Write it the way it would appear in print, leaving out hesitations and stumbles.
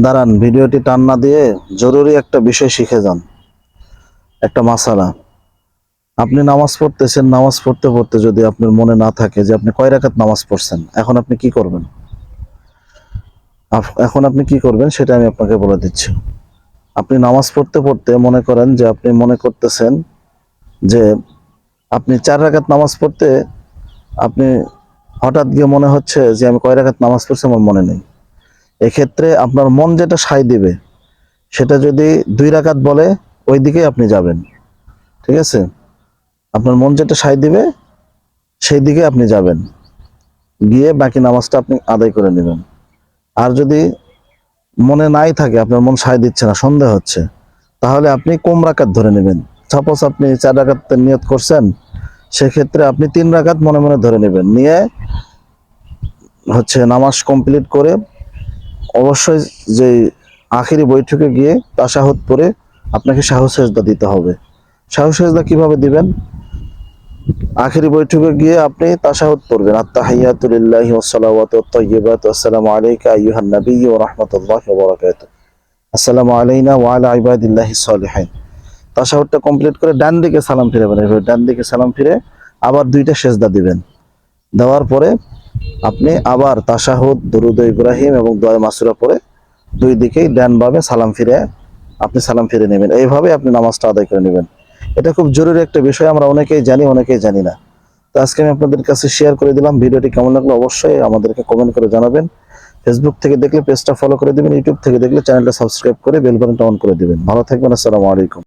দাঁড়ান, ভিডিওটি টান না দিয়ে জরুরি একটা বিষয় শিখে যান, একটা মাসালা। আপনি নামাজ পড়তেছেন, নামাজ পড়তে পড়তে যদি আপনার মনে না থাকে যে আপনি কয় রাকাত নামাজ পড়ছেন, এখন আপনি কি করবেন? এখন আপনি কি করবেন সেটা আমি আপনাকে বলে দিচ্ছি। আপনি নামাজ পড়তে পড়তে মনে করেন যে আপনি মনে করতেছেন যে আপনি 4 রাকাত নামাজ পড়তে আপনি হঠাৎ গিয়ে মনে হচ্ছে যে আমি কয় রাকাত নামাজ পড়ছি আমার মনে নেই। এক্ষেত্রে আপনার মন যেটা সায় দিবে সেটা যদি 2 রাকাত বলে ওই দিকেই আপনি যাবেন। ঠিক আছে? আপনার মন যেটা সায় দিবে সেই দিকে আপনি যাবেন, গিয়ে বাকি নামাজটা আপনি আদায় করে নেবেন। আর যদি মনে নাই থাকে, আপনার মন সায় দিচ্ছে না, সন্দেহ হচ্ছে, তাহলে আপনি কম রাকাত ধরে নেবেন। সাপোজ আপনি 4 রাকাতের নিয়ত করছেন, সেক্ষেত্রে আপনি 3 রাকাত মনে মনে ধরে নেবেন, নিয়ে নামাজ কমপ্লিট করে অবশ্যই যে আখিরি বৈঠকে গিয়ে তাশাহুদ পড়ে আপনাকে সাহু সেজদা দিতে হবে। সাহু সেজদা কিভাবে দিবেন? আখেরি বৈঠকে গিয়ে আপনি তাশাহুদ পড়বেন, আত্তাহিয়াতু লিল্লাহি ওয়াস সালাওয়াতু ওয়াত তাইয়্যিবাতু আসসালামু আলাইকা আইয়ুহান নাবিয়্যু ওয়া রাহমাতুল্লাহি ওয়া বারাকাতুহু আসসালামু আলাইনা ওয়া আলা ইবাদিল্লাহিস সালিহিন। তাশাহুদটা কমপ্লিট করে ডান দিকে সালাম ফিরাবেন। এভাবে ডান দিকে সালাম ফিরে আবার 2টা সেজদা দিবেন। দেওয়ার পরে আপনি আবার তাশাহুদ, দুরূদ ইব্রাহিম এবং দোয়া মাসুরা পড়ে 2 দিকেই ডান বামে সালাম ফিরে আপনি সালাম ফিরে নেবেন। এইভাবে আপনি নামাজটা আদায় করে নেবেন। এটা খুব জরুরি একটা বিষয়, আমরা অনেকেই জানি, অনেকেই জানি না। তো আজকে আমি আপনাদের কাছে শেয়ার করে দিলাম। ভিডিওটি কেমন লাগলো অবশ্যই আমাদেরকে কমেন্ট করে জানাবেন। ফেসবুক থেকে দেখলে পেজটা ফলো করে দিবেন, ইউটিউব থেকে দেখলে চ্যানেলটা সাবস্ক্রাইব করে বেল বাটনটা অন করে দিবেন। ভালো থাকবেন। আসসালামু আলাইকুম।